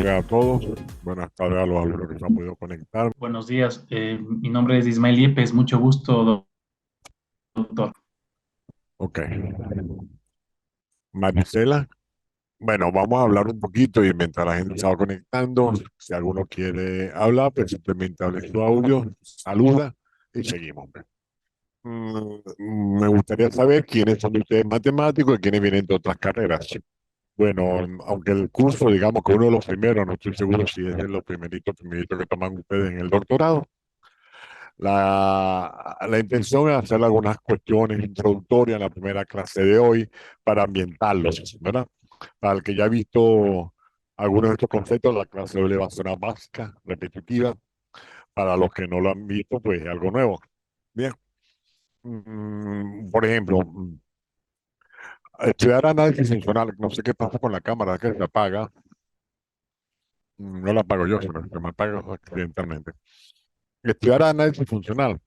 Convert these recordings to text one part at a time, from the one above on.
tardes a todos. Buenas tardes a los alumnos que se han podido conectar. Buenos días, mi nombre es Ismael Yepes, mucho gusto, doctor. Ok. Marisela, bueno, vamos a hablar un poquito y mientras la gente se va conectando, si alguno quiere hablar, pues simplemente hable su audio, saluda y seguimos. Me gustaría saber quiénes son ustedes matemáticos y quiénes vienen de otras carreras. Bueno, aunque el curso, digamos que uno de los primeros, no estoy seguro si es de los primeritos que toman ustedes en el doctorado. La intención es hacer algunas cuestiones introductorias en la primera clase de hoy para ambientarlos, ¿verdad? Para el que ya ha visto algunos de estos conceptos, la clase de hoy va a ser una básica, repetitiva. Para los que no lo han visto, pues es algo nuevo. Bien. Por ejemplo, estudiar análisis funcional, no sé qué pasa con la cámara que se apaga. No la apago yo, sino que se me apaga accidentalmente. Estudiar análisis funcional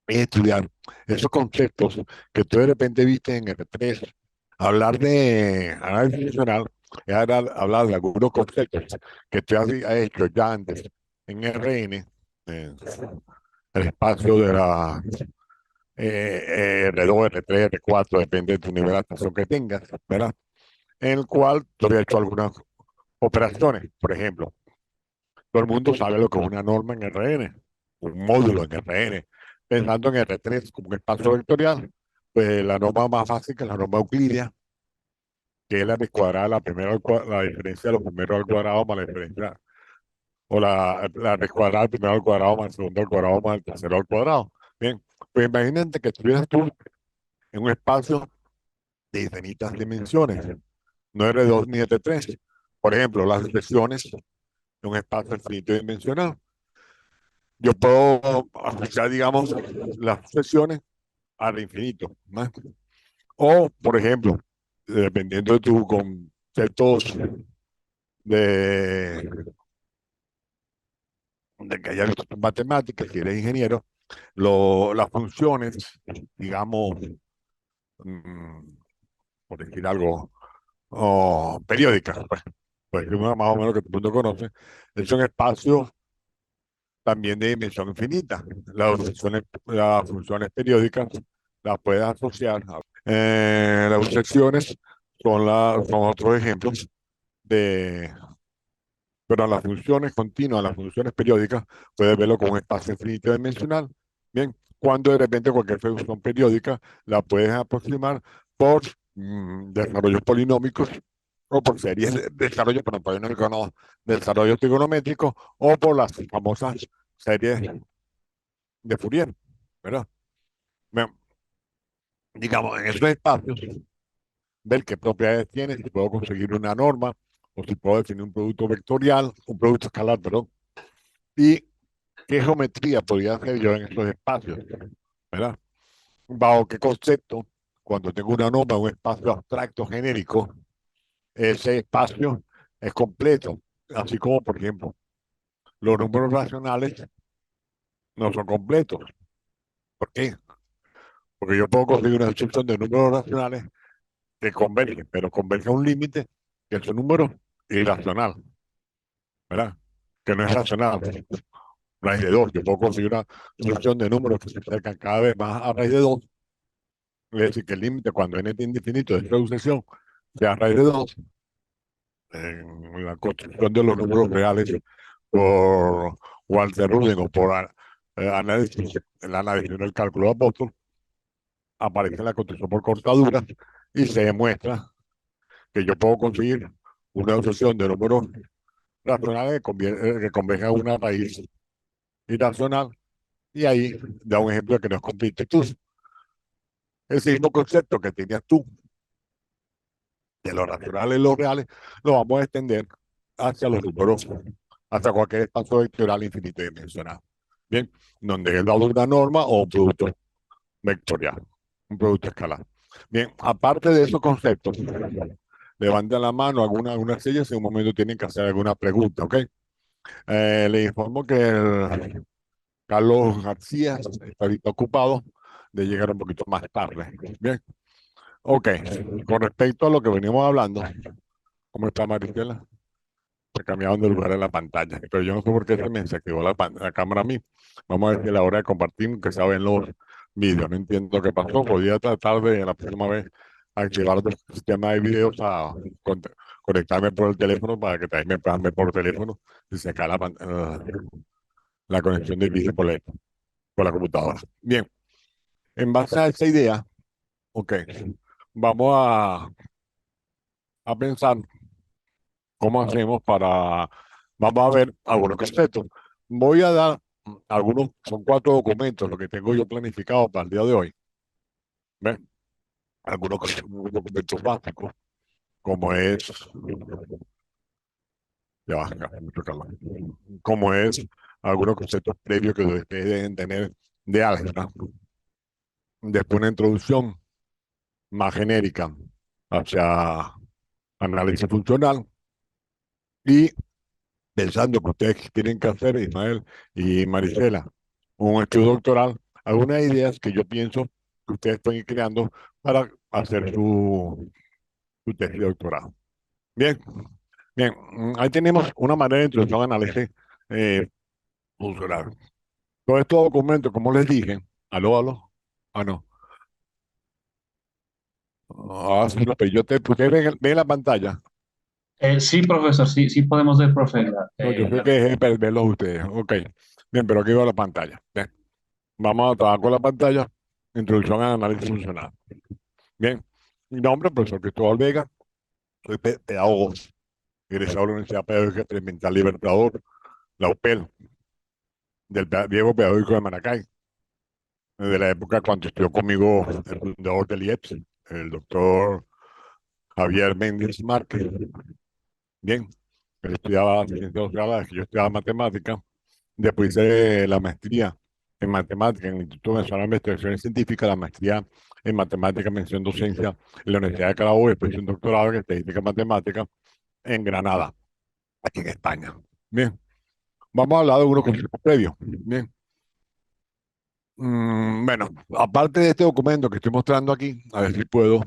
es estudiar esos conceptos que tú de repente viste en R3. Hablar de análisis funcional es hablar de algunos conceptos que tú has hecho ya antes en RN, en el espacio de la R2, R3, R4, depende de tu nivel de adaptación que tengas, ¿verdad? En el cual tú habías hecho algunas operaciones. Por ejemplo, todo el mundo sabe lo que es una norma en RN, un módulo en RN. Pensando en R3 como un espacio vectorial, pues la norma más fácil que es la norma euclidia, que es la de cuadrada, la diferencia de los primeros al cuadrado más la diferencia, o la de cuadrada, el primero al cuadrado más el segundo al cuadrado más el tercero al cuadrado. Bien, pues imagínate que estuvieras tú en un espacio de infinitas dimensiones, no R2 ni R3. Por ejemplo, las sucesiones de un espacio infinito dimensional. Yo puedo asociar, digamos, las sucesiones al infinito, ¿no? O, por ejemplo, dependiendo de tus conceptos de, de que hayas visto tus matemáticas, si eres ingeniero, las funciones, digamos, mm, por decir algo, periódicas, pues una más o menos que todo el mundo conoce, es un espacio también de dimensión infinita. Las funciones periódicas las puedes asociar. Las secciones son otros ejemplos de, pero las funciones continuas, las funciones periódicas, puedes verlo con un espacio infinito dimensional. Bien, cuando de repente cualquier función periódica la puedes aproximar por desarrollos polinómicos o por series de desarrollos, pero polinómicos no, desarrollos trigonométricos o por las famosas series de Fourier, ¿verdad? Bien, digamos, en esos espacios, ver qué propiedades tiene, si puedo conseguir una norma o si puedo definir un producto vectorial, un producto escalar, perdón, y qué geometría podría hacer yo en estos espacios, ¿verdad? Bajo qué concepto, cuando tengo una norma, un espacio abstracto genérico, ese espacio es completo, así como, por ejemplo, los números racionales no son completos. ¿Por qué? Porque yo puedo conseguir una sucesión de números racionales que convergen, pero convergen a un límite que es un número irracional, ¿verdad? Que no es racional. Raíz de 2. Yo puedo conseguir una sucesión de números que se acercan cada vez más a raíz de 2. Es decir, que el límite cuando n es infinito de esta sucesión sea raíz de 2 en la construcción de los números reales por Walter Rudin o por el análisis del cálculo de Apóstol, aparece la construcción por cortaduras y se demuestra que yo puedo conseguir una sucesión de números racionales que convergen a una raíz irracional, y ahí da un ejemplo de que no es completitud. Ese mismo concepto que tenías tú de lo racionales y lo reales, lo vamos a extender hacia los números, hacia cualquier espacio vectorial infinito dimensional. Bien, donde es dado una norma o un producto vectorial, un producto escalar. Bien, aparte de esos conceptos, levanten la mano algunas de ellas en un momento tienen que hacer alguna pregunta, ¿ok? Le informo que Carlos García está ahorita ocupado de llegar un poquito más tarde. Bien, ok. Con respecto a lo que venimos hablando, ¿cómo está Maristela? se cambiaron de lugar en la pantalla. Pero yo no sé por qué se me desactivó la cámara a mí. Vamos a ver si a la hora de compartir, que saben los vídeos. No entiendo qué pasó. Podría tratar de la próxima vez activar el sistema de videos a con- conectarme por el teléfono para que también me puedan ver por teléfono y sacar la conexión de vídeo por la computadora. Bien, en base a esa idea, ok, vamos a pensar cómo hacemos para, vamos a ver algunos conceptos. Voy a dar algunos, son 4 documentos, lo que tengo yo planificado para el día de hoy. ¿Ves? Algunos documentos básicos, como es, ya va, ya, mucho calor. Como es algunos conceptos previos que ustedes deben tener de álgebra. Después una introducción más genérica hacia análisis funcional y pensando que ustedes tienen que hacer, Ismael y Marisela, un estudio doctoral, algunas ideas que yo pienso que ustedes pueden ir creando para hacer su tesis de doctorado. Bien, bien, ahí tenemos una manera de introducción a análisis eh, funcional. Todos estos documentos, como les dije, aló, no, sí, no, pero ustedes ven la pantalla. Sí, profesor, sí, sí podemos ver, profe, No, yo sé que es verlos ustedes. Ok, bien, pero aquí veo la pantalla. Bien. Vamos a trabajar con la pantalla. Introducción al análisis funcional. Bien. Mi nombre es profesor Cristóbal Vega. Soy pedagogo, egresado de la Universidad Pedagógica Experimental Libertador, la UPEL, del Diego Pedagógico de Maracay. Desde la época cuando estudió conmigo el fundador del IEPS, el doctor Javier Méndez Márquez. Bien. Él estudiaba ciencias sociales, yo estudiaba matemáticas. Después hice la maestría en matemáticas en el Instituto Nacional de Investigaciones Científicas, la maestría en matemática, mención docencia en la Universidad de Carabobo, y después hice un doctorado en estadística matemática en Granada, aquí en España. Bien, vamos a hablar de algunos conceptos previos. Bien, bueno, aparte de este documento que estoy mostrando aquí, a ver si puedo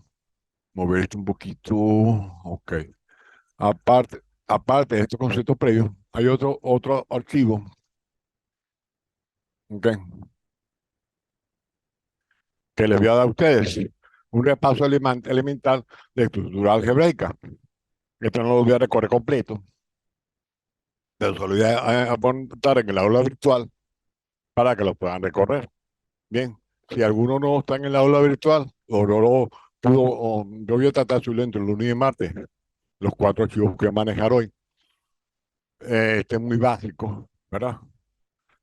mover esto un poquito. Ok, aparte de estos conceptos previos, hay otro archivo, ok, que les voy a dar a ustedes un repaso elemental de estructura algebraica. Esto no lo voy a recorrer completo, pero solo voy a apuntar en el aula virtual para que lo puedan recorrer. Bien, si alguno no está en el aula virtual o no lo pudo, yo voy a tratar de subirlo entre el lunes y martes, los 4 archivos que voy a manejar hoy. Este es muy básico, ¿verdad?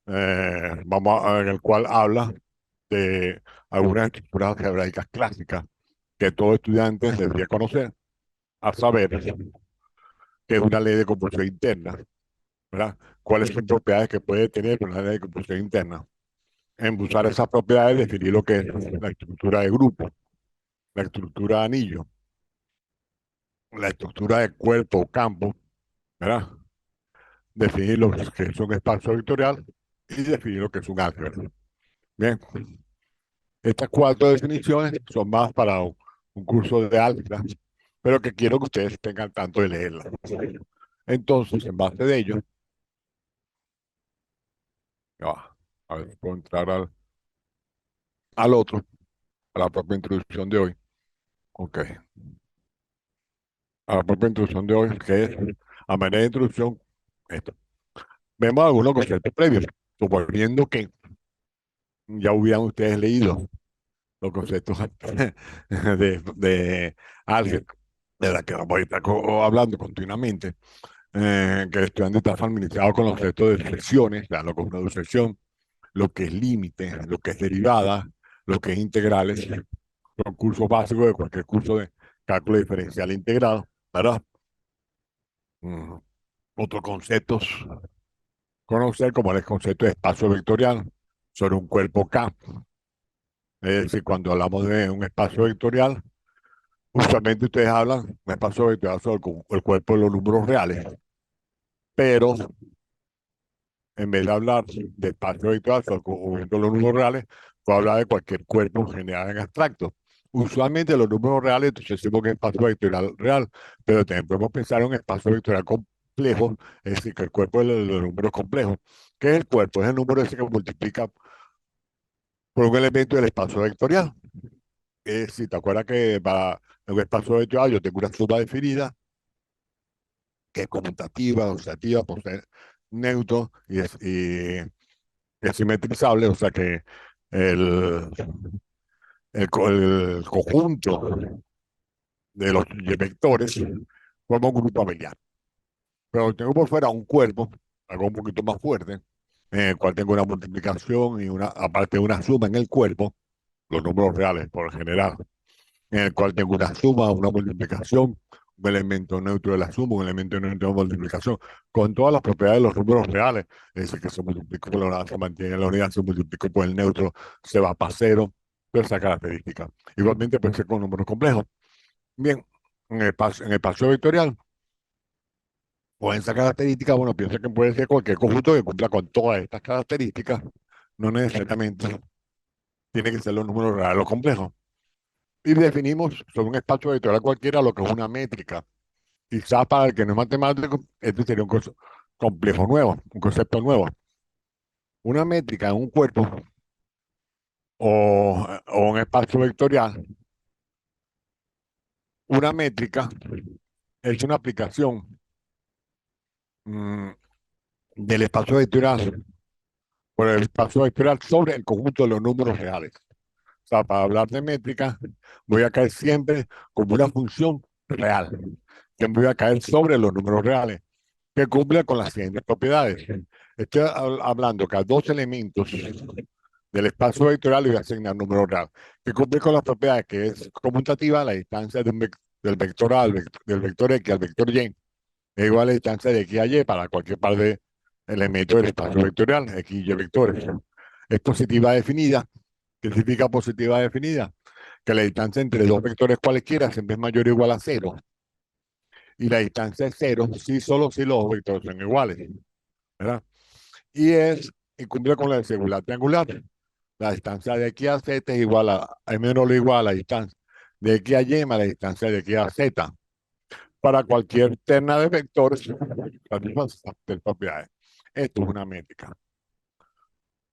En el cual habla de algunas estructuras algebraicas clásicas que todo estudiante debería conocer, a saber que es una ley de composición interna, ¿verdad? ¿Cuáles son propiedades que puede tener una ley de composición interna? En usar esas propiedades, definir lo que es la estructura de grupo, la estructura de anillo, la estructura de cuerpo o campo, ¿verdad? Definir lo que es un espacio vectorial y definir lo que es un álgebra. Bien, estas 4 definiciones son más para un curso de álgebra, pero que quiero que ustedes tengan tanto de leerlas. Entonces, en base de ello, ya va, a ver si puedo entrar al otro, a la propia introducción de hoy. Ok, a la propia introducción de hoy, que es, a manera de introducción, esto. Vemos algunos conceptos previos, suponiendo que ya hubieran ustedes leído los conceptos de álgebra, de la que vamos a estar hablando continuamente, que el estudiante está familiarizado con los conceptos de secciones, o sea, lo que es una sección, lo que es límite, lo que es derivada, lo que es integrales, son cursos básicos de cualquier curso de cálculo diferencial integrado, ¿verdad? Mm, Otros conceptos, conocer como el concepto de espacio vectorial sobre un cuerpo K. Es decir, cuando hablamos de un espacio vectorial, usualmente ustedes hablan de un espacio vectorial sobre el cuerpo de los números reales, pero en vez de hablar de espacio vectorial sobre el conjunto de los números reales, puedo hablar de cualquier cuerpo general en abstracto. Usualmente los números reales, entonces decimos que es espacio vectorial real, pero también podemos pensar en un espacio vectorial complejo, es decir, que el cuerpo es de los números complejos. ¿Qué es el cuerpo? Es el número ese que multiplica por un elemento del espacio vectorial. Si te acuerdas que para el espacio vectorial yo tengo una suma definida que es conmutativa, oscilativa, por ser neutro y es simetrizable, o sea que el, el conjunto de los vectores forma un grupo abeliano. Pero tengo por fuera un cuerpo, algo un poquito más fuerte, en el cual tengo una multiplicación y aparte de una suma en el cuerpo, los números reales por lo general, en el cual tengo una suma, una multiplicación, un elemento neutro de la suma, un elemento neutro de la multiplicación, con todas las propiedades de los números reales, es decir, que se multiplica por la unidad, se mantiene la unidad, se multiplica por el neutro, se va para cero, toda esa característica. Igualmente puede ser con números complejos. Bien, en el espacio vectorial, con esa característica, bueno, piensa que puede ser cualquier conjunto que cumpla con todas estas características, no necesariamente tiene que ser los números reales o complejos. Y definimos sobre un espacio vectorial cualquiera lo que es una métrica. Quizás para el que no es matemático, este sería un complejo nuevo, un concepto nuevo. Una métrica en un cuerpo o un espacio vectorial, una métrica es una aplicación mm, del espacio vectorial por el espacio vectorial sobre el conjunto de los números reales. O sea, para hablar de métrica, voy a caer siempre como una función real, que voy a caer sobre los números reales, que cumple con las siguientes propiedades. Estoy hablando que a dos elementos del espacio vectorial le voy a asignar número real, que cumple con las propiedades que es conmutativa, la distancia del vector A del vector X al vector Y es igual a la distancia de X a Y para cualquier par de elementos del espacio vectorial, X y Y vectores. Es positiva definida. ¿Qué significa positiva definida? Que la distancia entre dos vectores cualesquiera siempre es mayor o igual a cero. Y la distancia es cero si solo si los dos vectores son iguales, ¿verdad? Y cumple con la desigualdad triangular. La distancia de aquí a Z es igual a menos o igual a la distancia de aquí a Y más la distancia de aquí a Z. Para cualquier terna de vectores, las mismas propiedades. Esto es una métrica.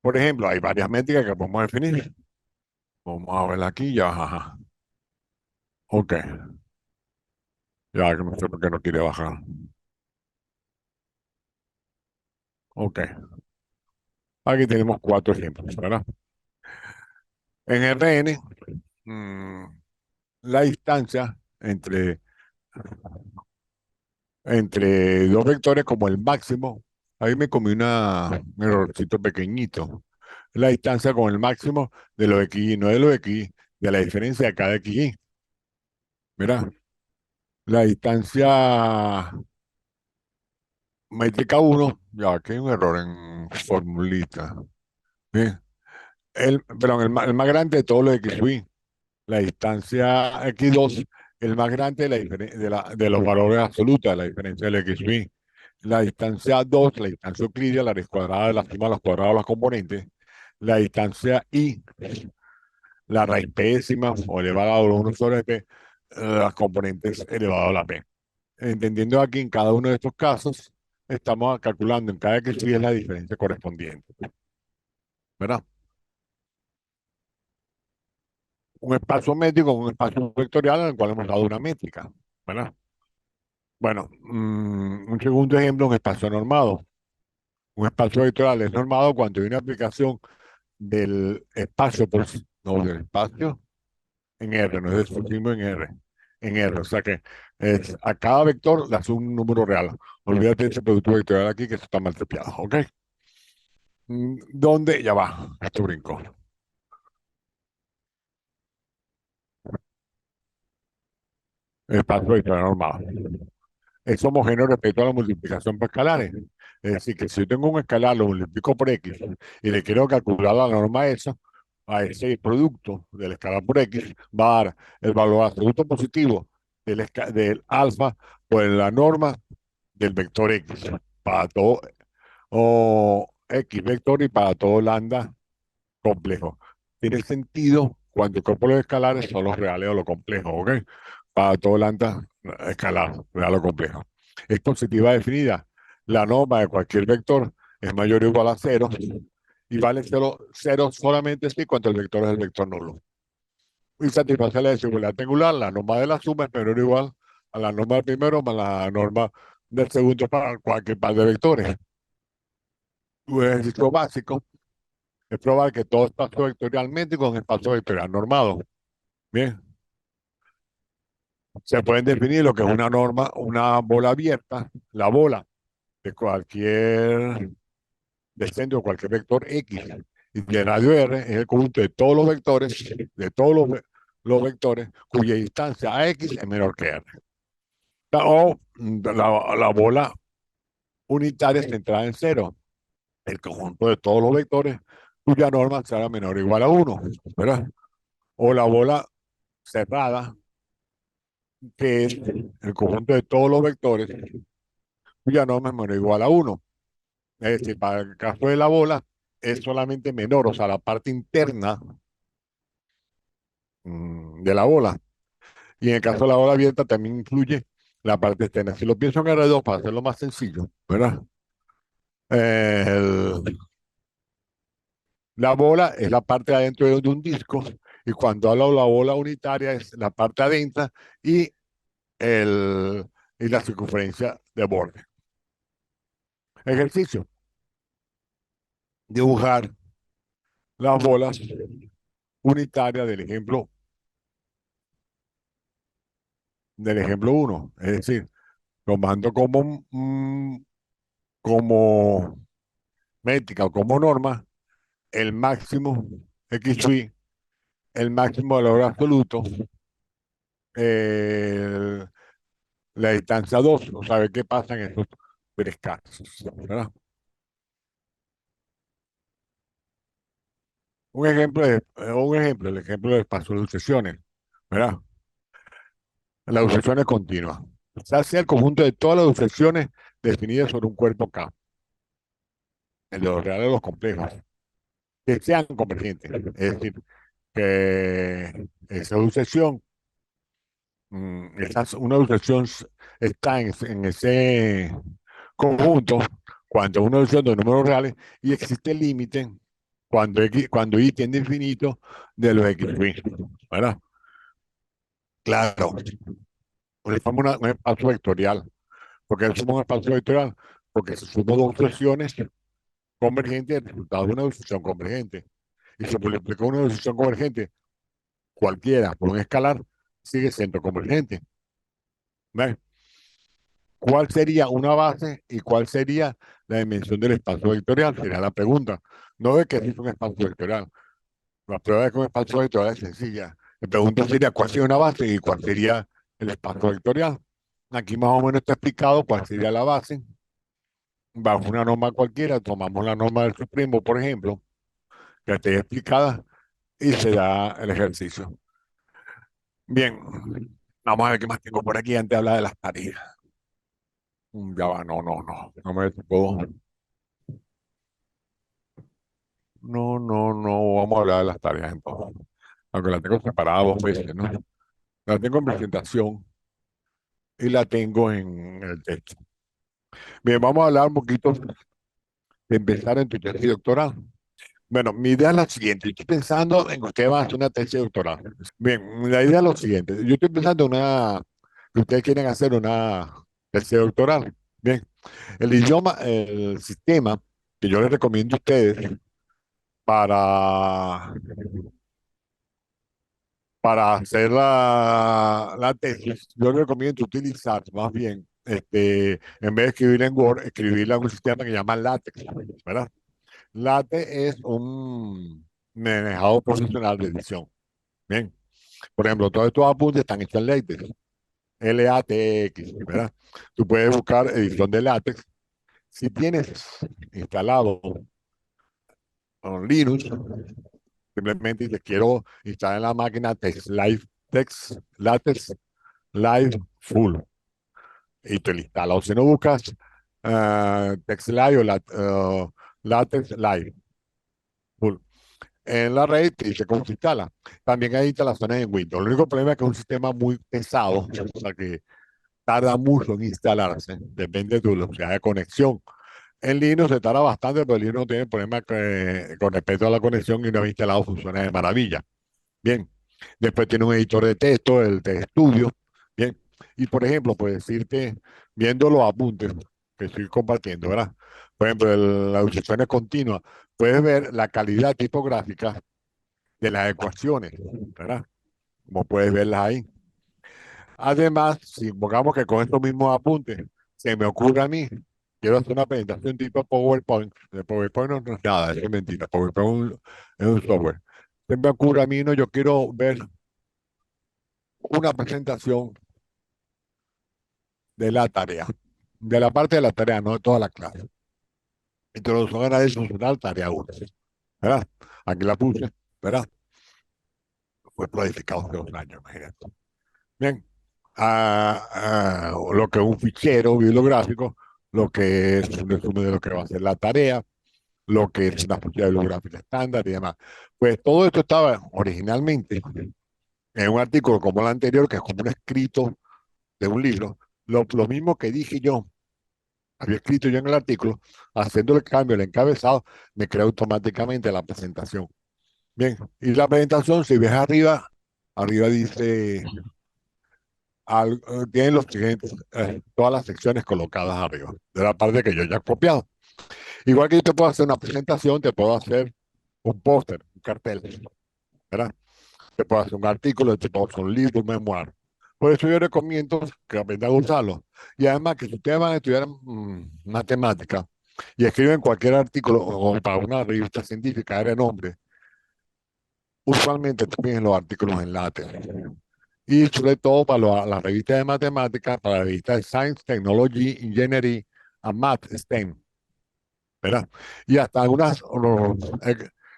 Por ejemplo, hay varias métricas que podemos definir. Vamos a ver aquí ya. Ajá. Ok. Ya que no sé por qué no quiere bajar. Ok. Aquí tenemos cuatro ejemplos, ¿verdad? En Rn, mm, la distancia entre dos vectores como el máximo, ahí me comí un errorcito pequeñito. La distancia con el máximo de los xy, no de los xy, de la diferencia de cada xy. Mira, la distancia métrica uno, ya aquí hay un error en formulita. Bien. Perdón, el más grande de todos los xy. La distancia x2, el más grande de, de los valores absolutos, la diferencia del xy. La distancia 2, la distancia euclídea, la raíz cuadrada de la suma de los cuadrados de los componentes. La distancia y, la raíz p décima o elevada a 1 sobre p, las componentes elevado a la p. Entendiendo aquí en cada uno de estos casos, estamos calculando en cada xy es la diferencia correspondiente, ¿verdad? Un espacio métrico, un espacio vectorial en el cual hemos dado una métrica, ¿verdad? Bueno, un segundo ejemplo, un espacio normado. Un espacio vectorial es normado cuando hay una aplicación del espacio no, del espacio en R, no es decimos en R, o sea que a cada vector le hace un número real. Olvídate de ese producto vectorial aquí que eso está mal trepiado, ¿ok? ¿Dónde? Ya va, esto brinco. Espacio vectorial normado. Es homogéneo respecto a la multiplicación por escalares. Es decir, que si yo tengo un escalar, lo multiplico por X y le quiero calcular la norma a ese producto del escalar por X, va a dar el valor absoluto positivo del alfa por la norma del vector X para todo, o X vector y para todo lambda complejo. Tiene sentido cuando el cuerpo de los escalares son los reales o los complejos, ¿ok? Para todo lambda escalar, real o complejo. es positiva definida. La norma de cualquier vector es mayor o igual a cero y vale cero solamente si cuando el vector es el vector nulo. Y satisface la desigualdad triangular, la norma de la suma es menor o igual a la norma del primero más la norma del segundo para cualquier par de vectores. Un ejercicio básico es probar que todo espacio vectorialmente con espacio vectorial normado. Bien, se pueden definir lo que es una norma, una bola abierta, la bola de cualquier descende de cualquier vector X. Y el radio R es el conjunto de todos los vectores, de todos los vectores cuya distancia a X es menor que R. O la bola unitaria centrada en cero, el conjunto de todos los vectores cuya norma será menor o igual a 1, ¿verdad? O la bola cerrada, que es el conjunto de todos los vectores cuya norma es menor o igual a 1. Es decir, para el caso de la bola, es solamente menor, o sea, la parte interna de la bola. Y en el caso de la bola abierta también incluye la parte externa. Si lo pienso en R2 para hacerlo más sencillo, ¿verdad? La bola es la parte de adentro de un disco y cuando hablo de la bola unitaria es la parte adentro y, el, y la circunferencia de borde. Ejercicio. Dibujar las bolas unitarias del ejemplo 1. Es decir, tomando como métrica o como norma el máximo XY, el máximo valor absoluto, eh, la distancia 2, o saber qué pasa en esos tres casos, ¿verdad? El ejemplo del espacio de sucesiones, ¿verdad? La sucesión es continua. Se hace el conjunto de todas las sucesiones definidas sobre un cuerpo K, el de los reales de los complejos, que sean convergentes. Es decir, que esa sucesión una ilustración está en ese conjunto cuando una ilustración de números reales y existe el límite cuando y tiende a infinito de los x, ¿verdad? Claro, necesitamos un espacio vectorial. ¿Por qué necesitamos un espacio vectorial? Porque se suman dos ilustraciones convergentes el resultado de una ilustración convergente. Y se multiplica una ilustración convergente cualquiera por un escalar, sigue siendo convergente. ¿Ves? ¿Cuál sería una base y cuál sería la dimensión del espacio vectorial? Sería la pregunta. No de que existe un espacio vectorial. La prueba de que un espacio vectorial es sencilla. La pregunta sería cuál sería una base y cuál sería el espacio vectorial. Aquí más o menos está explicado cuál sería la base. Bajo una norma cualquiera, tomamos la norma del supremo, por ejemplo, que esté explicada y se da el ejercicio. Bien, vamos a ver qué más tengo por aquí antes de hablar de las tareas. Ya va, no me puedo. No, vamos a hablar de las tareas entonces. Aunque la tengo separada dos veces, ¿no? La tengo en presentación y la tengo en el texto. Bien, vamos a hablar un poquito de empezar en tu tesis doctoral. Bueno, mi idea es la siguiente. Yo estoy pensando en que ustedes van a hacer una tesis doctoral. Bien, la idea es lo siguiente. Yo estoy pensando que ustedes quieren hacer una tesis doctoral. Bien, el sistema que yo les recomiendo a ustedes para para hacer la tesis, yo recomiendo utilizar más bien, en vez de escribir en Word, escribirla en un sistema que se llama LaTeX, ¿verdad? LaTeX es un manejador profesional de edición. Bien, por ejemplo, todos estos apuntes están hechos en LaTeX, LaTeX, ¿verdad? Tú puedes buscar edición de LaTeX. Si tienes instalado un Linux, simplemente dices, quiero instalar en la máquina LaTeX Live Full y te lo instala. O si no buscas Text Live o Latex Live Full. En la red te dice cómo se instala. También hay instalaciones en Windows. El único problema es que es un sistema muy pesado, o sea que tarda mucho en instalarse, depende de tu velocidad de conexión. En Linux se tarda bastante, pero Linux no tiene problema con respecto a la conexión y una vez instalado funciona de maravilla. Bien, después tiene un editor de texto, el de estudio. Bien, y por ejemplo, pues decirte, viendo los apuntes que estoy compartiendo, ¿verdad? Por ejemplo, las instrucciones continuas, puedes ver la calidad tipográfica de las ecuaciones, ¿verdad? Como puedes verlas ahí. Además, si invocamos que con estos mismos apuntes se me ocurre a mí, quiero hacer una presentación tipo PowerPoint. De PowerPoint no es nada, es mentira. PowerPoint es un software. Se me ocurre a mí, no, yo quiero ver una presentación de la tarea, de la parte de la tarea, no de toda la clase. Introducción a análisis funcional, tarea 1, ¿verdad? Aquí la puse, ¿verdad? Fue planificado hace 2 años, imagínate. Bien, lo que es un fichero bibliográfico, lo que es un resumen de lo que va a ser la tarea, lo que es una ficha bibliográfica estándar y demás. Pues todo esto estaba originalmente en un artículo como el anterior, que es como un escrito de un libro. Lo mismo que dije yo, había escrito yo en el artículo, haciendo el cambio, el encabezado, me crea automáticamente la presentación. Bien, y la presentación, si ves arriba, arriba dice tienen los siguientes, todas las secciones colocadas arriba, de la parte que yo ya he copiado. Igual que yo te puedo hacer una presentación, te puedo hacer un póster, un cartel, ¿verdad? Te puedo hacer un artículo, te puedo hacer un libro, un memoir. Por eso yo recomiendo que aprendan a usarlo. Y además que si ustedes van a estudiar matemática y escriben cualquier artículo o para una revista científica de renombre, usualmente también los artículos en látex. Y sobre todo para las revistas de matemáticas, para la revista de Science, Technology, Engineering and Math, STEM, ¿verdad? Y hasta algunas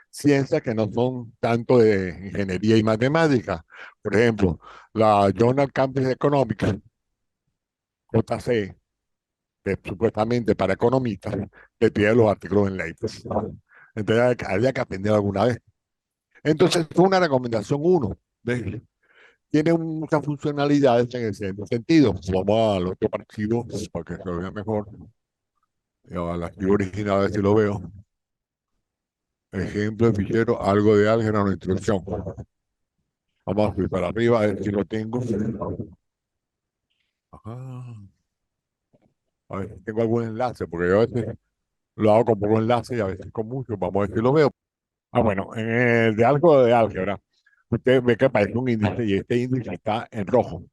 ciencias que no son tanto de ingeniería y matemática. Por ejemplo, la Journal Campus Economics, JC, que supuestamente para economistas, te pide los artículos en LaTeX. Entonces había que aprender alguna vez. Entonces, fue una recomendación uno. ¿Ves? Tiene muchas funcionalidades en ese sentido. Vamos al otro archivo para que se vea mejor. Al archivo original, a ver si lo veo. Ejemplo de fichero, algo de álgebra, una instrucción. Vamos a subir para arriba, a ver si lo tengo. Ajá. A ver si tengo algún enlace, porque yo a veces lo hago con poco enlace y a veces con mucho. Vamos a ver si lo veo. Bueno, en el de algo de álgebra, usted ve que aparece un índice y este índice está en rojo,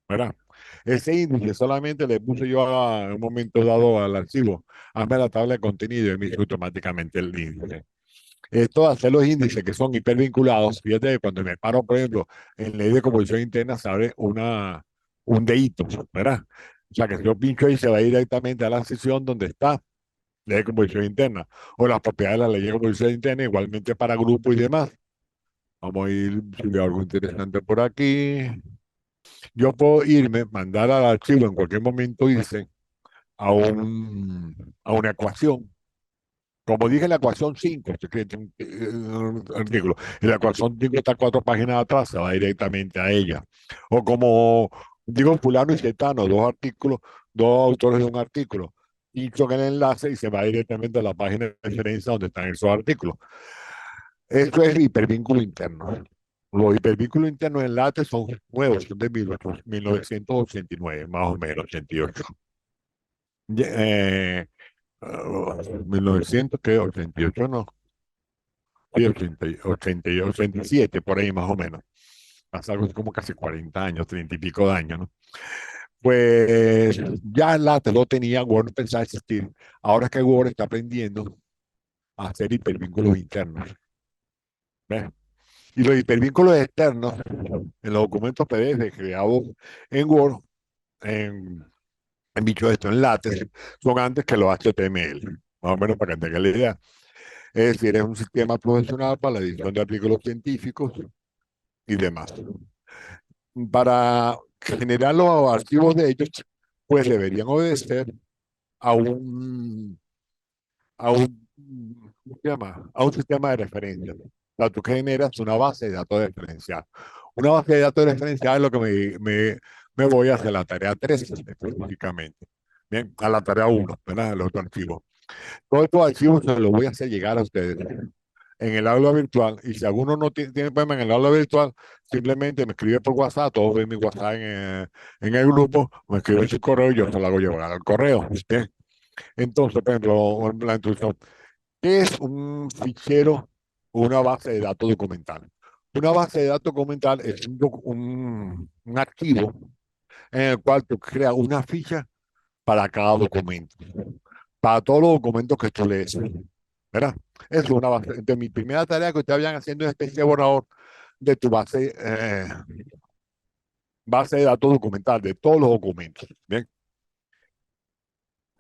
¿verdad? Ese índice solamente le puse yo en un momento dado al archivo, hazme la tabla de contenido y me hizo automáticamente el índice. Esto de hacer los índices que son hipervinculados, fíjate que cuando me paro, por ejemplo, en ley de composición interna, se abre un dedito, ¿verdad? O sea que si yo pincho ahí, se va a ir directamente a la sección donde está ley de composición interna o las propiedades de la ley de composición interna, igualmente para grupos y demás. Vamos a ir, si veo algo interesante por aquí. Yo puedo irme, mandar al archivo en cualquier momento, irse a una ecuación. Como dije, la ecuación 5, artículo, y la ecuación 5 está 4 páginas atrás, se va directamente a ella. O como digo, fulano y cetano, dos artículos, dos autores de un artículo, pincho en el enlace y se va directamente a la página de referencia donde están esos artículos. Esto es el hipervínculo interno. Los hipervínculos internos en LaTeX son nuevos, son de 1989, más o menos, 88. Eh, 1900, ¿qué? 88, no. Sí, 87, por ahí más o menos. Hace algo así como casi 40 años, 30 y pico de años, ¿no? Pues ya el LaTeX lo tenía, Word no pensaba existir. Ahora es que Word está aprendiendo a hacer hipervínculos internos. ¿Ves? Y los hipervínculos externos en los documentos PDF creados en Word, en, en dicho esto, en LaTeX, son antes que los HTML, más o menos para que tengan la idea. Es decir, es un sistema profesional para la edición de artículos científicos y demás. Para generar los archivos de ellos, pues deberían obedecer a ¿cómo se llama? A un sistema de referencia. O sea, tú generas una base de datos referencial. Una base de datos referencial es lo que me voy hacia la tarea 3 específicamente. Bien, a la tarea 1, ¿verdad? El otro archivo. Todos estos archivos se los voy a hacer llegar a ustedes en el aula virtual. Y si alguno no tiene problema en el aula virtual, simplemente me escribe por WhatsApp. Todos ven mi WhatsApp en el grupo, me escribe su correo y yo se lo hago llegar al correo. Bien. Entonces, por ejemplo, la instrucción. ¿Qué es un fichero o una base de datos documental? Una base de datos documental es un archivo en el cual tú creas una ficha para cada documento, para todos los documentos que tú lees, ¿verdad? Eso es una base. Entonces, mi primera tarea que ustedes vayan haciendo es una especie de borrador de tu base de datos documental, de todos los documentos. Bien,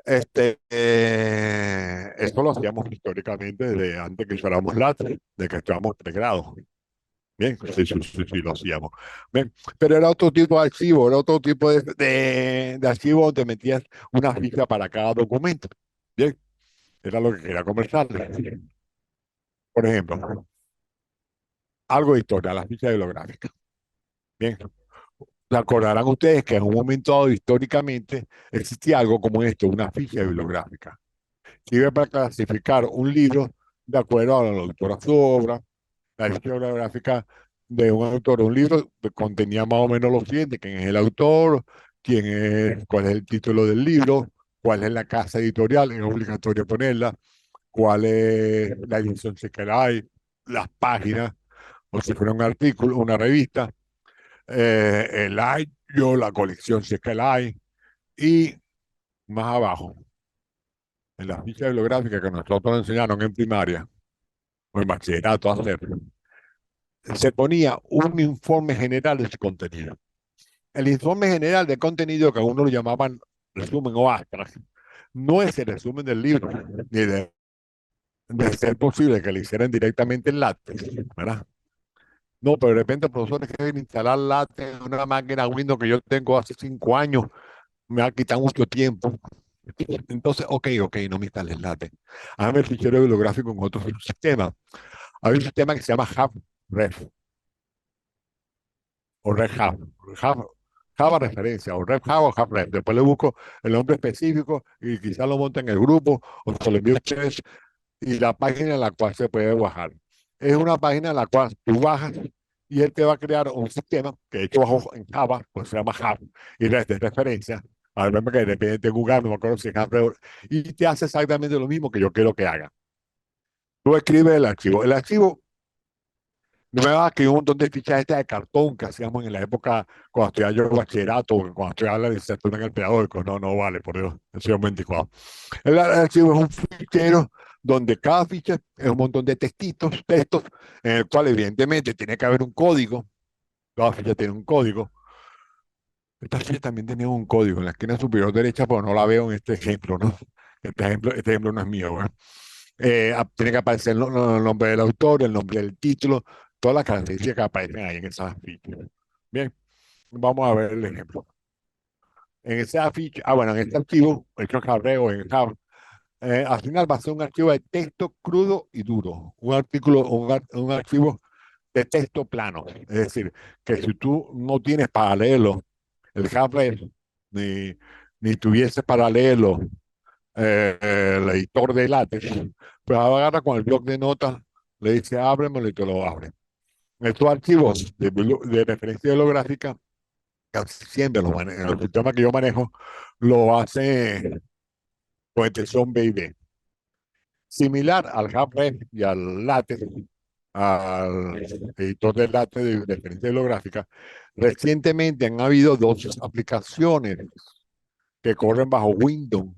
esto lo hacíamos históricamente desde antes que fuéramos LATRE, de que estábamos pregrados. Bien, sí, sí, sí, sí, lo hacíamos. Bien, pero era otro tipo de archivo, era otro tipo de archivo donde metías una ficha para cada documento. Bien, era lo que quería conversarles. Por ejemplo, algo de historia, la ficha bibliográfica. Bien, se acordarán ustedes que en un momento dado históricamente existía algo como esto, una ficha bibliográfica. Sirve para clasificar un libro de acuerdo a la autora de su obra, la ficha bibliográfica de un autor. Un libro contenía más o menos lo siguiente: quién es el autor, cuál es el título del libro, cuál es la casa editorial, es obligatorio ponerla, cuál es la edición si es que la hay, las páginas, o si fuera un artículo, una revista, el año, la colección si es que la hay, y más abajo, en la ficha bibliográfica que nosotros nos enseñaron en primaria o en bachillerato a hacer, se ponía un informe general de su contenido. El informe general de contenido, que algunos lo llamaban resumen o abstract, no es el resumen del libro, ni de ser posible que le hicieran directamente en látex, ¿verdad? No, pero de repente profesores quieren instalar látex en una máquina Windows que yo tengo hace 5 años, me ha quitado mucho tiempo. Entonces, ok, no me instales látex. Hágame el fichero bibliográfico en otro sistema. Hay un sistema que se llama HubRef o RedHub. Hub, Java referencia, o RedHub o HubRef. Después le busco el nombre específico y quizás lo monte en el grupo o se lo envío a ustedes, y la página en la cual se puede bajar. Es una página en la cual tú bajas y él te va a crear un sistema que de hecho bajo en Java, pues se llama Hub y de referencia. A ver, que depende de Google, no me acuerdo si es Hub, y te hace exactamente lo mismo que yo quiero que haga. Tú escribes el archivo. El archivo no me va a escribir un montón de fichas estas de cartón que hacíamos en la época cuando estudiaba yo bachillerato, o cuando estudiaba la licenciatura en el pedagógico. No, no vale, por Dios, eso es un 24. El archivo es un fichero donde cada ficha es un montón de textos, en el cual evidentemente tiene que haber un código. Cada ficha tiene un código. Esta ficha también tenía un código en la esquina superior derecha, pero no la veo en este ejemplo, ¿no? Este ejemplo no es mío, ¿verdad? Tiene que aparecer el nombre del autor, el nombre del título, todas las características que aparecen ahí en esa ficha. Bien, vamos a ver el ejemplo. En esa ficha, bueno, en este archivo, hecho en Jabreo, en Java, al final va a ser un archivo de texto crudo y duro, un archivo de texto plano. Es decir, que si tú no tienes para leerlo, el Javre, ni, ni tuviese para leerlo el editor de látex, pues agarra con el bloc de notas, le dice ábremelo y te lo abre. Estos archivos de referencia bibliográfica, casi siempre en el sistema que yo manejo, lo hace con extensión BIB. Similar al JabRef y al LaTeX, al editor de LaTeX de referencia bibliográfica, recientemente han habido dos aplicaciones que corren bajo Windows.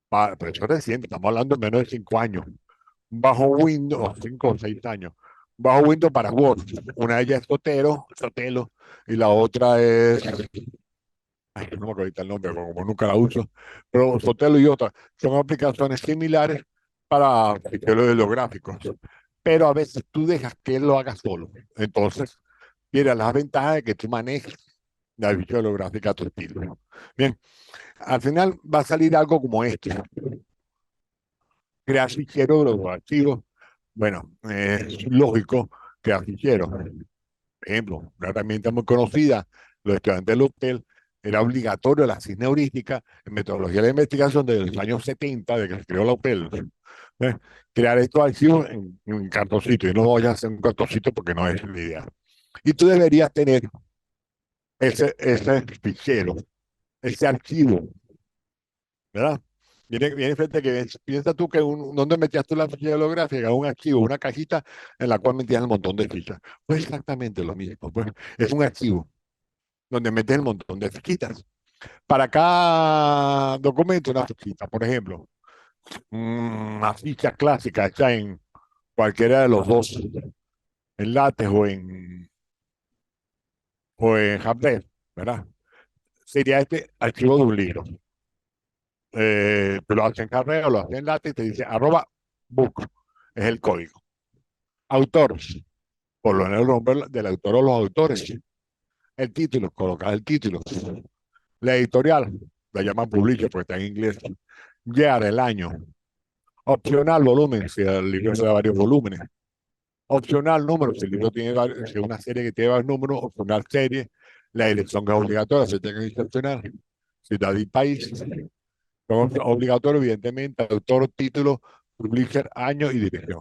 Pero eso es reciente, estamos hablando de menos de 5 años. Bajo Windows, 5 o 6 años. Bajo Windows para Word. Una de ellas es Sotelo, y la otra es, ay, no me acuerdo ahorita el nombre, como nunca la uso, pero Sotelo y otra son aplicaciones similares para ficheros bibliográficos, pero a veces tú dejas que él lo haga solo. Entonces, mira las ventajas de que tú manejes la ficha bibliográfica a tu estilo. Bien, al final va a salir algo como esto: crear ficheros de los archivos. Bueno, es lógico crear ficheros. Por ejemplo, una herramienta muy conocida, los estudiantes del hotel era obligatorio la ciencia heurística en metodología de investigación desde los años 70, de que se creó la UPEL, ¿eh? Crear estos archivos en cartoncito. Y no voy a hacer un cartoncito porque no es la idea. Y tú deberías tener ese fichero, ese archivo, ¿verdad? Viene frente que piensa tú que ¿dónde metías tú la ficha holográfica? Un archivo, una cajita en la cual metías un montón de fichas. Pues exactamente lo mismo. Pues es un archivo donde metes un montón de fichitas. Para cada documento, una fichita. Por ejemplo, una ficha clásica hecha en cualquiera de los dos, en LaTeX o en Hubspot, ¿verdad? Sería este archivo de un libro. Tú lo haces en Carrera o lo haces en LaTeX y te dice @book, es el código. Autor, por lo menos el nombre del autor o los autores. El título, colocas el título. La editorial, la llaman publisher porque está en inglés. Year, el año. Opcional, volumen, si el libro es de varios volúmenes. Opcional, número, si el libro tiene varios, si es una serie que tiene varios números, opcional serie. La dirección que es obligatoria, se tiene que excepcionar. Ciudad y país. Son obligatorios, evidentemente, autor, título, publisher, año y dirección.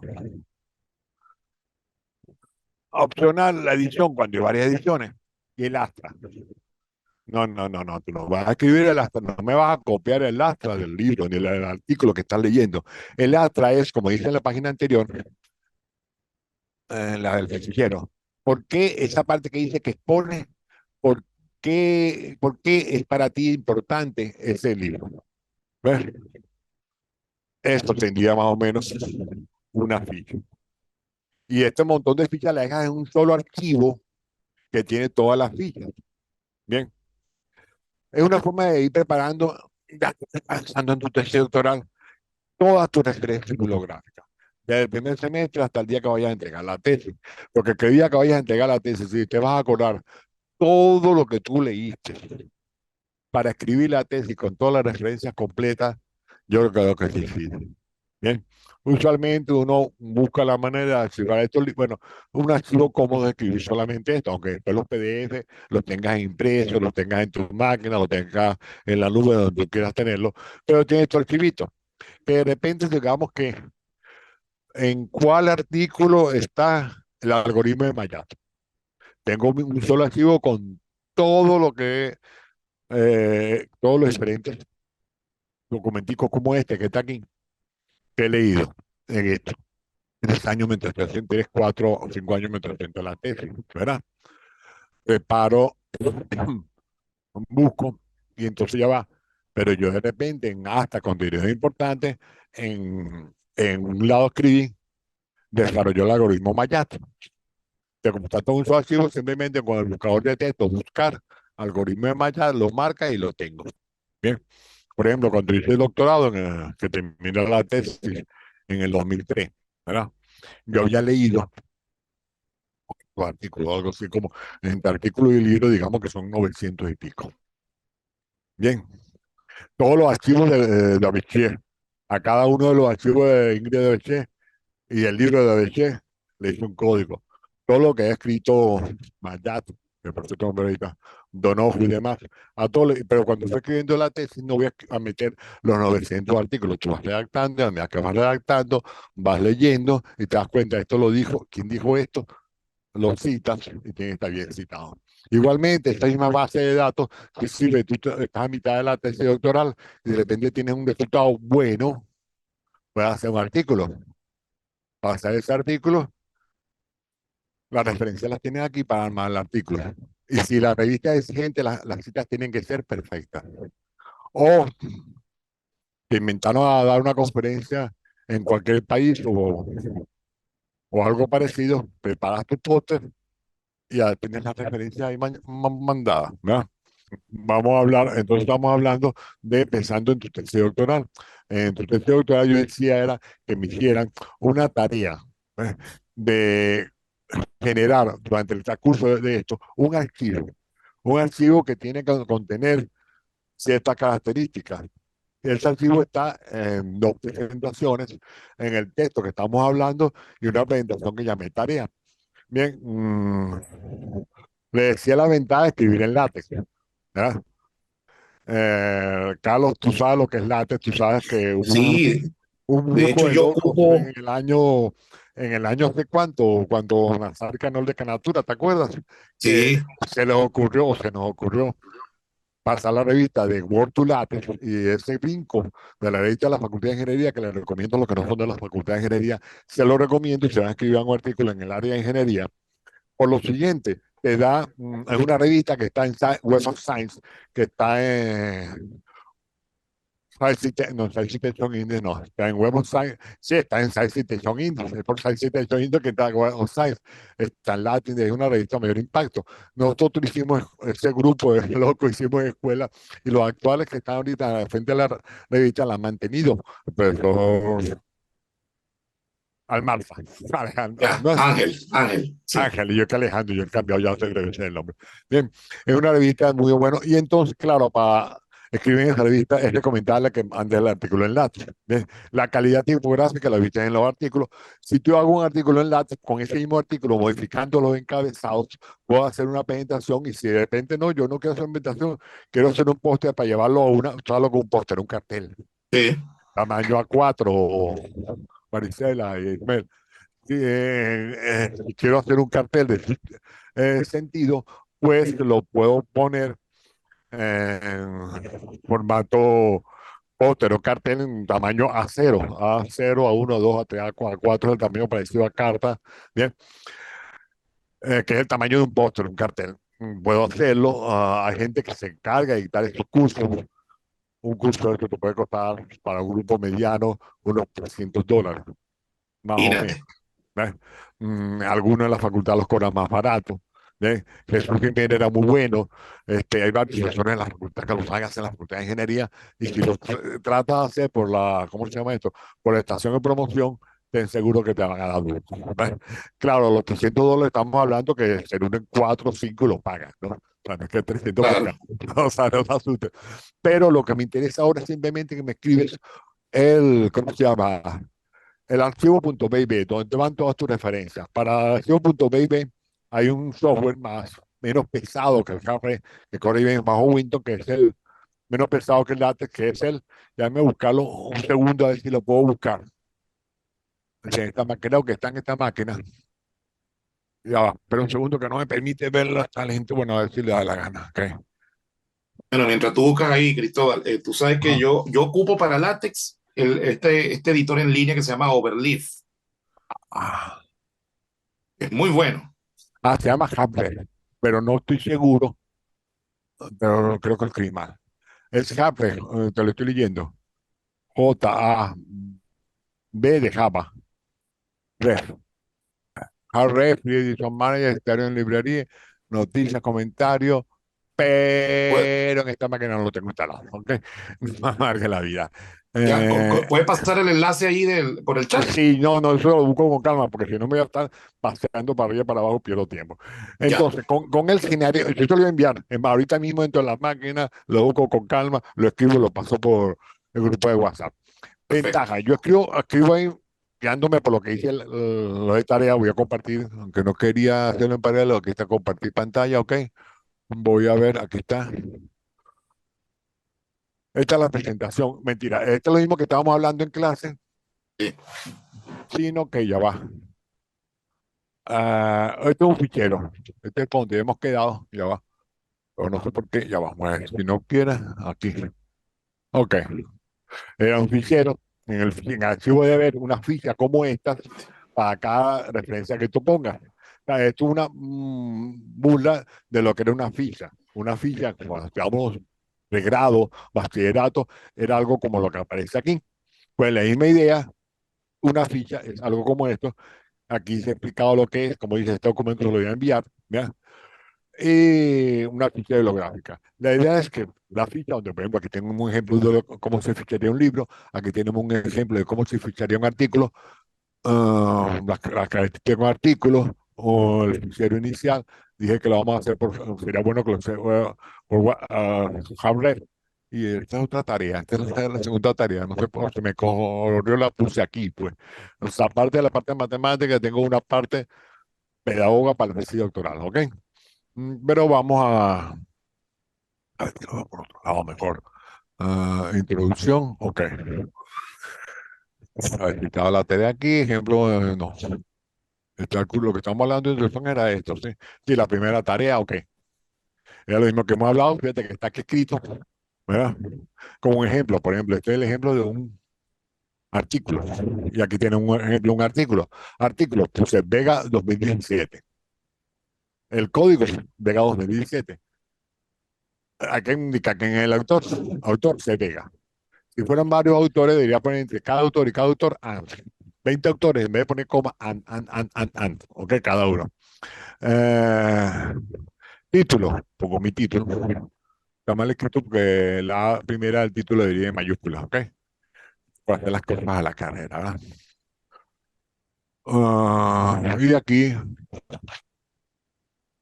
Opcional, la edición, cuando hay varias ediciones. Y el astra. No, no, no, no, tú no vas a escribir el astra, no me vas a copiar el astra del libro ni el artículo que estás leyendo. El astra es, como dice en la página anterior, la del fichero. ¿Por qué esa parte que dice que expone? ¿Por por qué es para ti importante ese libro? ¿Ves? Esto tendría más o menos una ficha. Y este montón de fichas la dejas en un solo archivo que tiene todas las fichas. Bien, es una forma de ir preparando, ya que estás pensando en tu tesis doctoral, todas tus referencias bibliográficas. Desde el primer semestre hasta el día que vayas a entregar la tesis. Porque el día que vayas a entregar la tesis, si te vas a acordar todo lo que tú leíste para escribir la tesis con todas las referencias completas, yo creo que es difícil. Bien, usualmente uno busca la manera de archivar estos, bueno, un archivo cómodo de escribir solamente esto, aunque después los PDF los tengas impresos, los tengas en tu máquina, los tengas en la nube donde tú quieras tenerlo, pero tienes tu archivito, que de repente digamos que en cuál artículo está el algoritmo de Mayat. Tengo un solo archivo con todo lo que, todos los diferentes documenticos como este que está aquí, que he leído en esto. 3 años mientras estoy haciendo, 3, 4 o 5 años mientras estoy haciendo la tesis, ¿verdad? Preparo, busco y entonces ya va. Pero yo de repente, en hasta contenidos importantes, en un lado escribí, desarrolló el algoritmo Mayat. De como está todo un solo archivo, simplemente con el buscador de texto, buscar algoritmo de Mayat, lo marca y lo tengo. Bien. Por ejemplo, cuando hice el doctorado, que terminé la tesis en el 2003, ¿verdad? Yo había leído los artículos, algo así como entre artículo y libro, digamos que son 900 y pico. Bien, todos los archivos de Abichier, a cada uno de los archivos de Ingrid de Abichier y el libro de Abichier le hice un código. Todo lo que ha escrito Mayat, que por cierto nombre ahorita, Donojo y demás, pero cuando estoy escribiendo la tesis no voy a meter los 900 artículos. Tú vas redactando, a medida que vas redactando, vas leyendo y te das cuenta, esto lo dijo, ¿quién dijo esto? Lo citas y tiene que estar bien citado. Igualmente, esta misma base de datos, si sirve, tú estás a mitad de la tesis doctoral y de repente tienes un resultado bueno, puedes hacer un artículo. Para hacer ese artículo, las referencias las tienes aquí para armar el artículo. Y si la revista es exigente, las citas tienen que ser perfectas. O te inventaron a dar una conferencia en cualquier país o algo parecido, preparas tu póster y ya tienes la referencia ahí mandada, ¿verdad? Vamos a hablar, entonces estamos hablando de pensando en tu tesis doctoral. En tu tesis doctoral yo decía era que me hicieran una tarea, ¿eh? De generar durante el transcurso de esto un archivo que tiene que contener ciertas características. Ese archivo está en dos presentaciones, en el texto que estamos hablando y una presentación que llamé tarea. Bien, le decía la ventaja de escribir en látex, ¿verdad? Carlos, tú sabes lo que es látex, tú sabes que Sí, un de grupo hecho de yo locos ocupo, en el año hace cuánto, cuando Nazar Canol de Canatura, ¿te acuerdas? Que sí, se les ocurrió, o se nos ocurrió pasar la revista de Word to Latex y ese brinco de la revista de la Facultad de Ingeniería, que les recomiendo a los que no son de la Facultad de Ingeniería, se lo recomiendo y se van a escribir un artículo en el área de ingeniería. Por lo siguiente, te da, es una revista que está en Web of Science, que está en no, Science Citation Index, no, está en Web of Science, sí, está en Science Citation Index, es por Science Citation Index que está en Web of Science, está en Latin, es una revista de mayor impacto. Nosotros hicimos ese grupo de locos, hicimos escuela, y los actuales que están ahorita frente a la revista la han mantenido, pero Almarza, Alejandro, ya, no es Ángel, Ángel, sí, Ángel, y yo que Alejandro, yo he cambiado, ya sé creo que ese es el nombre. Bien, es una revista muy buena. Y entonces, claro, para escribir en esa revista es recomendable que mandes el artículo en látex. Bien, la calidad tipográfica la viste en los artículos. Si yo hago un artículo en látex con ese mismo artículo, modificando los encabezados, puedo hacer una presentación. Y si de repente no, yo no quiero hacer una presentación, quiero hacer un póster para llevarlo a una, solo con un póster, un cartel, sí, tamaño A4 o Maricela y Ismael. Sí, quiero hacer un cartel de sentido, pues lo puedo poner en formato póster o cartel en tamaño A0, A0, A1, A2, A3, A4, es el tamaño parecido a carta, bien, que es el tamaño de un póster, un cartel. Puedo hacerlo, hay gente que se encarga de dictar estos cursos, un curso de esto te puede costar para un grupo mediano unos $300, más o menos. imagínate. ¿Ves? Algunos en la facultad los cobran más barato. ¿Ves? Jesús Jiménez era muy bueno. Hay varios profesores en la facultad que lo saben hacer en la facultad de ingeniería y si lo tratas de hacer por la, ¿cómo se llama esto? Por la estación de promoción, ten seguro que te van a dar duro. ¿Ves? Claro, los $300 estamos hablando que se unen 4 o 5 y lo pagan, ¿no? O sea, no es que 300 por Claro, cada uno, o sea, no te asustes. Pero lo que me interesa ahora es simplemente que me escribes ¿cómo se llama? El archivo.bib, donde te van todas tus referencias. Para el archivo.bib hay un software menos pesado que el Jafre, que corre bien bajo Windows, que es el menos pesado que el LaTeX, que es el, déjame buscarlo un segundo a ver si lo puedo buscar. En esta máquina, creo que está en esta máquina. Ya va, pero un segundo que no me permite ver la talento. Bueno, a ver si le da la gana. Okay. bueno, mientras tú buscas ahí, Cristóbal, tú sabes que Ajá. yo ocupo para látex este editor en línea que se llama Overleaf. Ah, Es muy bueno. se llama Hapler, pero no estoy seguro, pero creo que escribí mal. Es Hapler, te lo estoy leyendo. J-A-B de Java. Ref. Ref, Edition Manager, estéreo en librería, noticias, comentarios, Pues, pero en esta máquina no lo tengo instalado, ¿ok? No amargue la vida. ya, Eh, puedes pasar el enlace ahí por el chat. sí, no, no, eso lo busco con calma, porque si no me voy a estar paseando para arriba y para abajo, pierdo tiempo. Ya, Entonces, con el escenario, yo te lo voy a enviar, es más, ahorita mismo dentro de la máquina, lo busco con calma, lo escribo, lo paso por el grupo de WhatsApp. perfecto. Ventaja, yo escribo ahí, guiándome por lo que hice lo de tarea, voy a compartir, aunque no quería hacerlo en paralelo, aquí está compartir pantalla, ok. Voy a ver, aquí está. Esta es la presentación. Mentira, esto es lo mismo que estábamos hablando en clase, Sí, sino que ya va. Este es un fichero. Este es donde hemos quedado, ya va. Pero no sé por qué, ya va. Bueno, si no quieres, aquí. Ok. Era un fichero. En el archivo debe haber una ficha como esta para cada referencia que tú pongas. O sea, esto es una burla de lo que era una ficha. Una ficha, cuando estábamos de grado, bachillerato, era algo como lo que aparece aquí. Pues la misma idea, una ficha es algo como esto. Aquí se ha explicado lo que es, como dice, este documento lo voy a enviar, ¿ya? Y una ficha bibliográfica. La idea es que la ficha, donde por ejemplo aquí tengo un ejemplo de cómo se ficharía un libro, aquí tenemos un ejemplo de cómo se ficharía un artículo, las características de un artículo o el fichero inicial. Dije que lo vamos a hacer sería bueno que lo sea Hamlet. Y esta es otra tarea, esta es la segunda tarea, no sé por qué se me corrió, la puse aquí, pues. O sea, aparte de la parte de matemática, tengo una parte pedagoga para la tesis doctoral, ¿ok? Pero A ver, lo veo por otro lado mejor. Introducción, ok. A ver, quitaba la tarea aquí, ejemplo, no. Lo que estamos hablando de introducción era esto, ¿sí? Sí, la primera tarea, ok. Era lo mismo que hemos hablado, fíjate que está aquí escrito, ¿verdad? Como un ejemplo, por ejemplo, este es el ejemplo de un artículo. Y aquí tiene un ejemplo, un artículo. Artículo, puse Vega 2017. El código es Vega 2017. Aquí indica que en el autor se Vega. Si fueran varios autores, debería poner entre cada autor y cada autor and. 20 autores, en vez de poner coma, and. Ok, cada uno. Eh, título, pongo mi título. Está mal escrito porque la primera del título debería en mayúsculas, ¿ok? Para hacer las cosas a la carrera, ¿verdad? Y aquí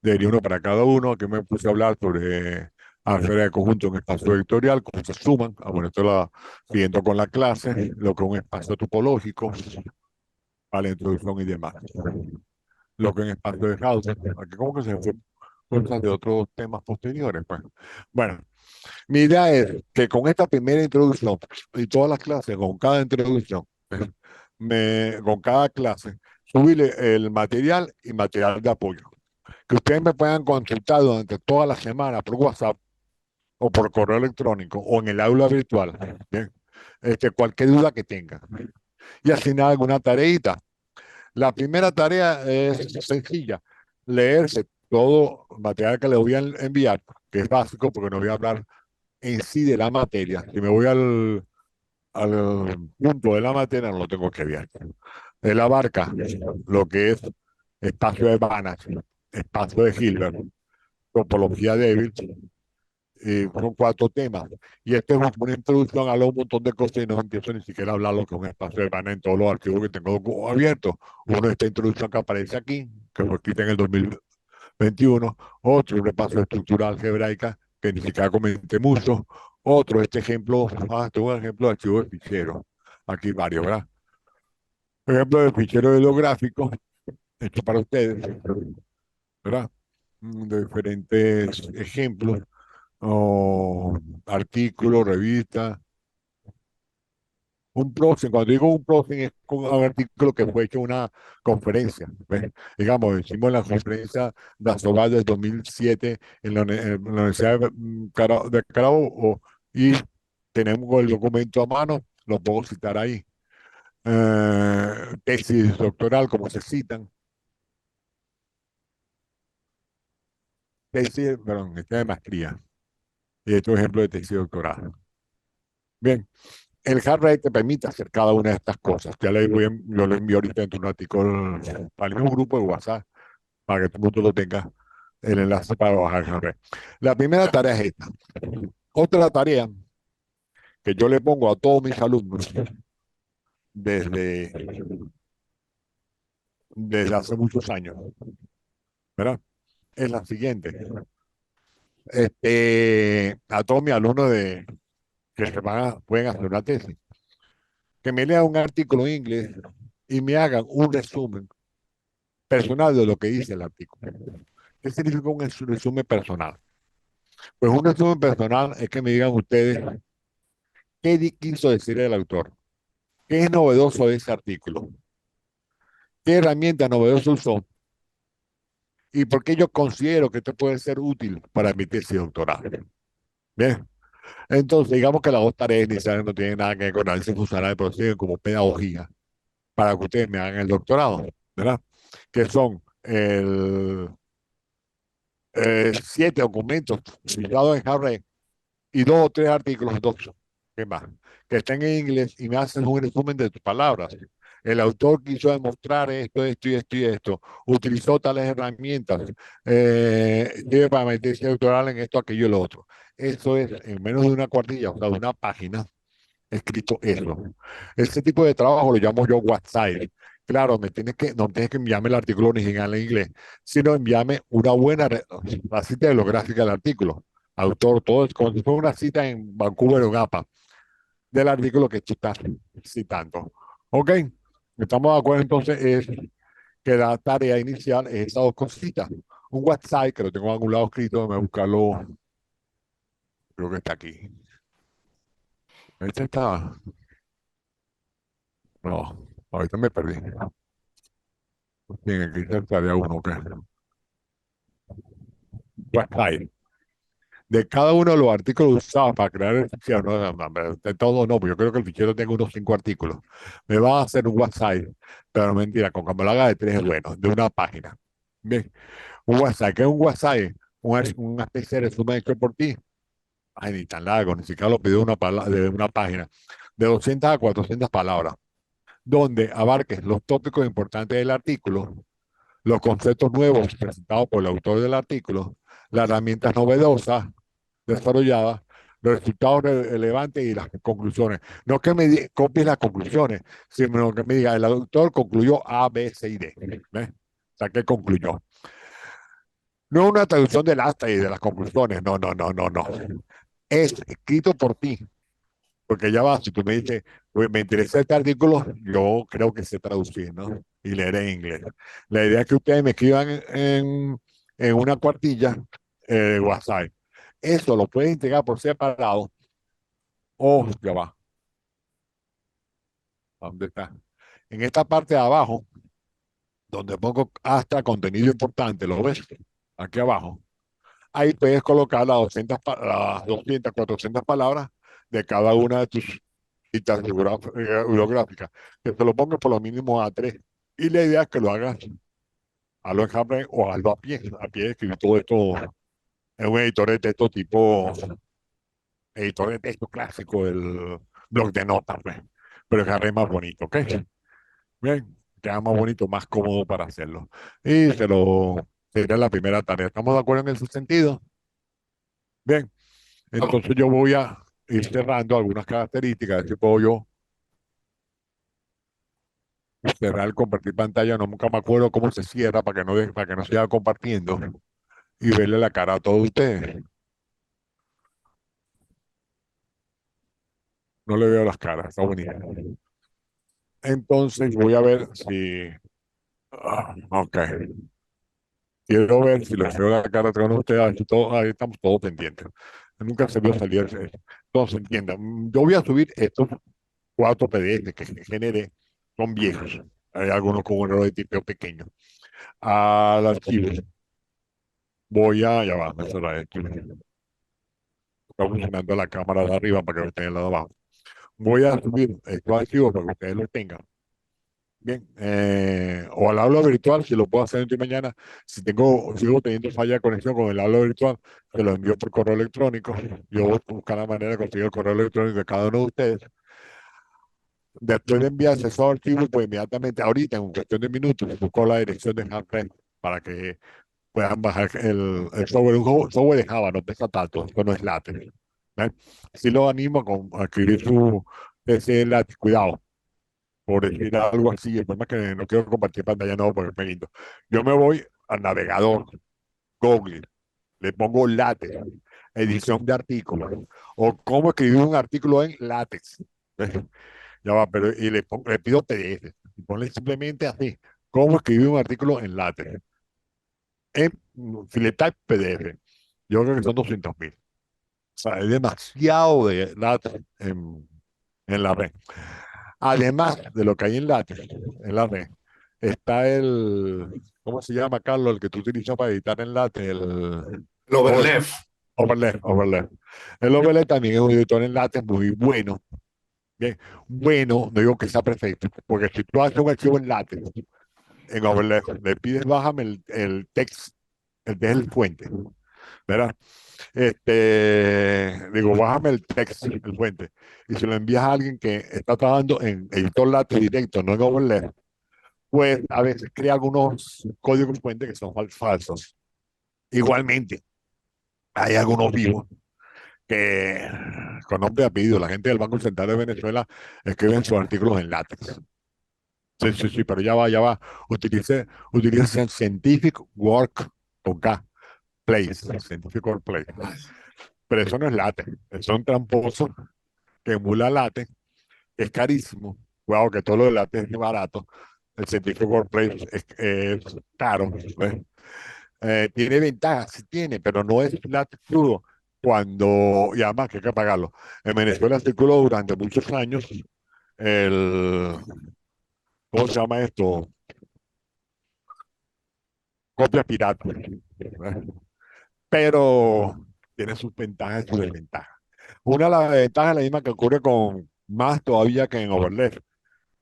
debería uno para cada uno. Aquí me puse a hablar sobre hacer de conjunto un espacio vectorial, cómo se suman. Bueno, esto lo siguiendo con la clase, lo que es un espacio topológico, para la introducción y demás. Lo que es un espacio de Hauser, aquí como que se fue cosas de otros temas posteriores, pues. Bueno, mi idea es que con esta primera introducción y todas las clases, con cada introducción, con cada clase, subirle el material y material de apoyo. Que ustedes me puedan consultar durante toda la semana por WhatsApp o por correo electrónico o en el aula virtual, ¿bien? Cualquier duda que tengan. Y asignar alguna tareita. La primera tarea es sencilla, leerse todo el material que les voy a enviar, que es básico porque no voy a hablar en sí de la materia. Si me voy al punto de la materia, no lo tengo que ver. Él abarca lo que es espacio de Banach, espacio de Hilbert, topología débil, y son 4 temas. Y este es una introducción a un montón de cosas y no empiezo ni siquiera a hablar lo que es un espacio de Banach en todos los archivos que tengo abiertos. Uno, esta introducción que aparece aquí, que fue escrita en el 2021. Otro, un repaso de estructura algebraica, que ni siquiera comenté mucho. Otro, este ejemplo, tengo un ejemplo de archivo de fichero. Aquí varios, ¿verdad? Ejemplo de fichero hidrográfico, hecho para ustedes, ¿verdad? De diferentes ejemplos, o artículos, revistas. Un proxy, cuando digo un proxy es un artículo que fue hecho en una conferencia. ¿Ves? Digamos, hicimos la conferencia de Asobal del 2007 en la Universidad de Carabobo y tenemos el documento a mano, lo puedo citar ahí. Tesis doctoral, como se citan. Tesis, perdón, este de maestría. Y este es un ejemplo de tesis doctoral. Bien, el hard rate te permite hacer cada una de estas cosas. Yo le envío ahorita en un artículo al mismo grupo de WhatsApp para que todo el mundo lo tenga el enlace para bajar el hard rate. La primera tarea es esta. Otra tarea que yo le pongo a todos mis alumnos desde, desde hace muchos años, ¿verdad? Es la siguiente. A todos mis alumnos que pueden hacer una tesis, que me lean un artículo en inglés y me hagan un resumen personal de lo que dice el artículo. ¿Qué significa un resumen personal? Pues un resumen personal es que me digan ustedes qué quiso decir el autor, qué es novedoso de ese artículo, qué herramienta novedosa usó y por qué yo considero que esto puede ser útil para mi tesis doctoral. Bien, entonces digamos que las dos tareas iniciales no tienen nada que ver con análisis funcional, pero siguen como pedagogía para que ustedes me hagan el doctorado, ¿verdad? Que son 7 documentos citados en Harvard y 2 o 3 artículos, ¿qué más? Que estén en inglés y me hacen un resumen de tus palabras. El autor quiso demostrar esto, esto y esto y esto. Utilizó tales herramientas. Debe para meterse doctoral en esto, aquello y lo otro. Eso es en menos de una cuartilla, o sea, de una página, escrito eso. Ese tipo de trabajo lo llamo yo WhatsApp. Claro, no tienes que enviarme el artículo original en inglés, sino enviarme una buena, la cita bibliográfica del artículo, autor, todo, como si fuera una cita en Vancouver o Gapa, del artículo que tú estás citando. ¿Ok? Estamos de acuerdo entonces es que la tarea inicial es esas 2 cositas. Un WhatsApp, que lo tengo en algún lado escrito, me buscarlo Creo que está aquí. Este está. No, ahorita me perdí. Bien, aquí estaría uno que. Website. De cada uno de los artículos usados para crear el fichero, no, de todo no, porque yo creo que el fichero tenga unos 5 artículos. Me va a hacer un website, pero mentira, con que me lo haga de 3 es bueno, de una página. Bien, un website, ¿qué es un website? Una especie de resumen hecho por ti. Ay, ni tan largo, ni siquiera lo pidió de una página, de 200 a 400 palabras, donde abarques los tópicos importantes del artículo, los conceptos nuevos presentados por el autor del artículo, las herramientas novedosas desarrolladas, los resultados relevantes y las conclusiones. No que copies las conclusiones, sino que me diga, el autor concluyó A, B, C y D. ¿Ves? O sea, ¿qué concluyó? No una traducción del acta y de las conclusiones, no, no, no, no, no. Es escrito por ti, porque ya va, si tú me dices, "Oye, me interesa este artículo, yo creo que sé traducir, ¿no? Y leer en inglés. La idea es que ustedes me escriban en una cuartilla WhatsApp. Eso lo pueden entregar por separado o ya va. ¿Dónde está? En esta parte de abajo, donde pongo hasta contenido importante, ¿lo ves? Aquí abajo. Ahí puedes colocar las 200, 400 palabras de cada una de tus citas bibliográficas. Que te lo pongas por lo mínimo a 3. Y la idea es que lo hagas a lo enjambre o hazlo a pie. A pie escribir todo esto en un editor de texto tipo editor de texto clásico, el blog de notas, pues. Pero que es más bonito, ¿ok? Bien, queda más bonito, más cómodo para hacerlo. Y sería la primera tarea. ¿Estamos de acuerdo en ese sentido? Bien, Vamos. entonces yo voy a ir cerrando algunas características. Si puedo yo cerrar el compartir pantalla, no, nunca me acuerdo cómo se cierra para que no siga compartiendo y verle la cara a todos ustedes. No le veo las caras, está bonito. Entonces voy a ver si. Ok. Quiero ver si les veo la cara a todos ustedes. Ahí estamos todos pendientes. Nunca se vio salir. Todos se entiendan. Yo voy a subir estos 4 PDF que generé. Son viejos. Hay algunos con un error de tipo pequeño. Al archivo. Ya va, me cerraré esto. Está funcionando la cámara de arriba para que lo estén al lado de abajo. Voy a subir estos archivos para que ustedes los tengan. Bien, o al aula virtual, si lo puedo hacer entre mañana, si sigo teniendo falla de conexión con el aula virtual, se lo envío por correo electrónico. Yo voy a buscar la manera de conseguir el correo electrónico de cada uno de ustedes. Después de enviarse esos archivos, pues inmediatamente, ahorita, en cuestión de minutos, busco la dirección de Handprint para que puedan bajar el software. Software de Java, no pesa tanto, esto no es látex. ¿Ven? Sí lo animo a escribir su PC látex, cuidado por decir algo así. El problema es que no quiero compartir pantalla, no, porque es muy lindo. Yo me voy al navegador, Google, le pongo látex, edición de artículos, o cómo escribir un artículo en látex. Ya va, pero y le pido PDF. Y ponle simplemente así, cómo escribir un artículo en látex. En Filetype PDF. Yo creo que son 200.000. O sea, es demasiado de látex en la red. Además de lo que hay en la red, está ¿cómo se llama, Carlos? El que tú utilizas para editar en látex, El overlap. Overlap. El overlap también es un editor en látex muy bueno. Bien, bueno, no digo que sea perfecto, porque si tú haces un archivo en látex, en overlap, le pides bájame el text, el que es el fuente, ¿verdad? Digo, bájame el text, el fuente, y se lo envías a alguien que está trabajando en editor látex directo, no en overlap, pues a veces crea algunos códigos fuentes que son falsos. Igualmente, hay algunos vivos que, con nombre y apellido, la gente del Banco Central de Venezuela escriben sus artículos en látex. Sí, sí, sí, pero ya va. Utilice Scientific Work con K, Place, Scientific Work Place. Pero eso no es látex, es un tramposo que emula látex, es carísimo. Wow, que todo lo de látex es barato. El Scientific Work Place es caro, ¿ves? Tiene ventajas, sí tiene, pero no es látex crudo. y además que hay que pagarlo. En Venezuela circuló durante muchos años el, ¿cómo se llama esto? Copia pirata. ¿Verdad? Pero tiene sus ventajas y sus desventajas. Una de las ventajas es la misma que ocurre con más todavía que en Overlap.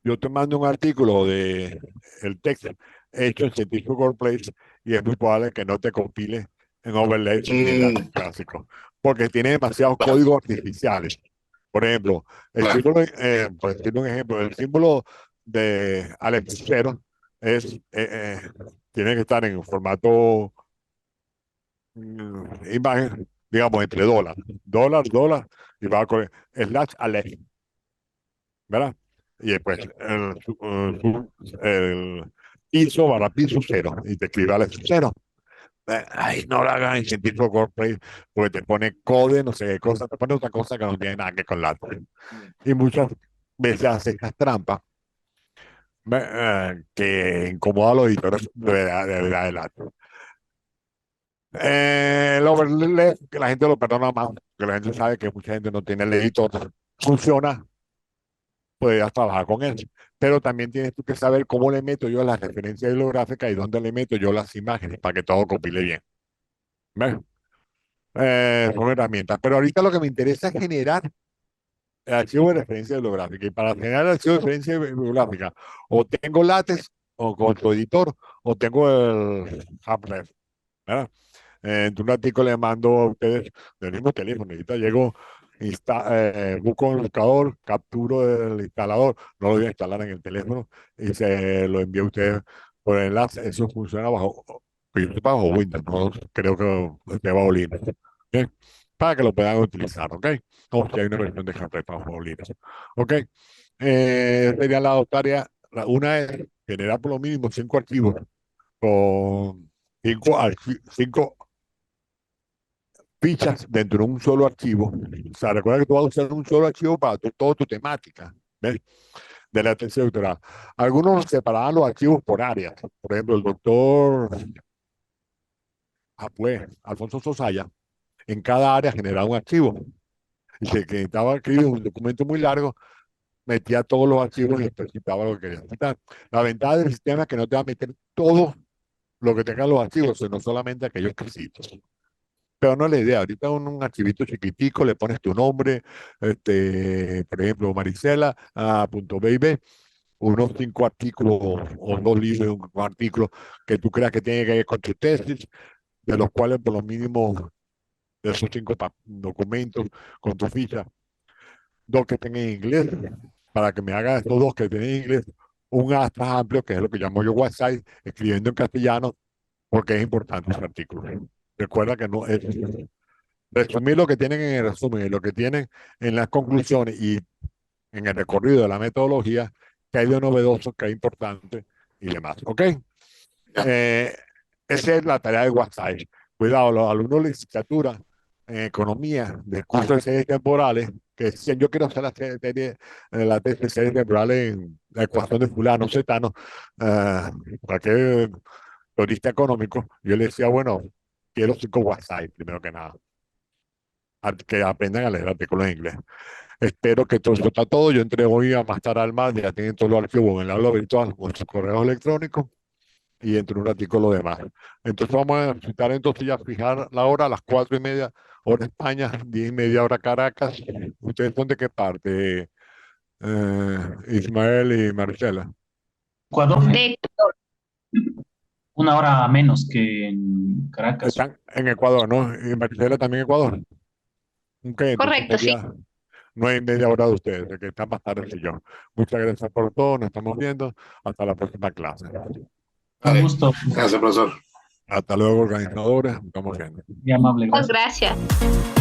Yo te mando un artículo de el texto hecho en Scientific Workplace y es muy probable que no te compile en Overlap ni en datos Mm, clásicos, porque tiene demasiados vale. códigos artificiales. Por ejemplo, el Claro. símbolo, por decir un ejemplo, el símbolo de Alex Cero tiene que estar en formato imagen, digamos, entre dólar, y va con slash Alex, ¿verdad? Y después el piso barra piso cero, y te escribe Alex cero. Ay, no lo hagan en científico corporate, porque te pone code, no sé qué cosa, te pone otra cosa que no tiene nada que ver con la otra. Y muchas veces hace estas trampas que incomoda a los editores de datos. El overlay, que la gente lo perdona más, que la gente sabe que mucha gente no tiene el editor, funciona, puedes trabajar con él. Pero también tienes tú que saber cómo le meto yo las referencias bibliográficas y dónde le meto yo las imágenes para que todo compile bien. ¿Ves? Son herramientas. Pero ahorita lo que me interesa es generar el archivo de referencia bibliográfica. Y para generar el archivo de referencia bibliográfica, o tengo LaTeX o con tu editor, o tengo el HubRef. ¿Verdad? En un artículo le mando a ustedes del mismo teléfono. Ahorita llego, busco un buscador, capturo el instalador, no lo voy a instalar en el teléfono y se lo envío a ustedes por el enlace. Eso funciona bajo Windows, no creo que esté bajo Linux. ¿Ok? Para que lo puedan utilizar, ¿ok? O si hay una versión de Hardware bajo Linux. ¿Ok? Sería la dos tareas. Una es generar por lo mínimo 5 archivos con cinco fichas dentro de un solo archivo. O sea, recuerda que tú vas a usar un solo archivo para toda tu temática, ¿ves? De la tesis doctoral. Algunos separaban los archivos por áreas. Por ejemplo, el doctor pues, Alfonso Sosaya, en cada área generaba un archivo. Y si que necesitaba escribir un documento muy largo, metía todos los archivos y especificaba lo que quería citar. La ventaja del sistema es que no te va a meter todo lo que tengan los archivos, sino solamente aquellos requisitos. Pero no es la idea. Ahorita un archivito chiquitico, le pones tu nombre, por ejemplo, Marisela, punto baby, unos 5 artículos o 2 libros, un artículo que tú creas que tiene que ver con tu tesis, de los cuales por lo mínimo de esos 5 documentos con tu ficha, 2 que estén en inglés, para que me haga estos 2 que estén en inglés, un más amplio, que es lo que llamo yo WhatsApp, escribiendo en castellano, porque es importante ese artículo. Recuerda que no es resumir lo que tienen en el resumen y lo que tienen en las conclusiones y en el recorrido de la metodología, que hay de novedoso, que hay importante y demás. ¿Ok? Ya. Eh, Esa es la tarea de WhatsApp. Cuidado, los alumnos de licenciatura en economía del curso de series temporales, que decían, yo quiero hacer la tesis de series temporales en la ecuación de fulano, cetano, para que teorista económico, yo le decía, bueno, quiero 5 WhatsApp, primero que nada, que aprendan a leer artículos en inglés. Espero que todo eso está todo. Yo entrego hoy a más tarde al mar, ya tienen todos los archivos en el aula virtual con sus correos electrónicos y entre un ratito lo demás. Entonces vamos a necesitar entonces ya fijar la hora a las 4:30 hora España, 10:30 hora Caracas. ¿Ustedes son de qué parte? Ismael y Marcela. Ecuador, De, una hora menos que en Caracas. Están en Ecuador, ¿no? Y Marcela también en Ecuador. Ok, entonces correcto, sí. sería 9:30 hora de ustedes, de que están más tarde que yo. Muchas gracias por todo, nos estamos viendo. Hasta la próxima clase. Un Vale. gusto, Gracias, profesor. Hasta luego, organizadores, nos estamos viendo. muy amable, Muchas gracias. gracias.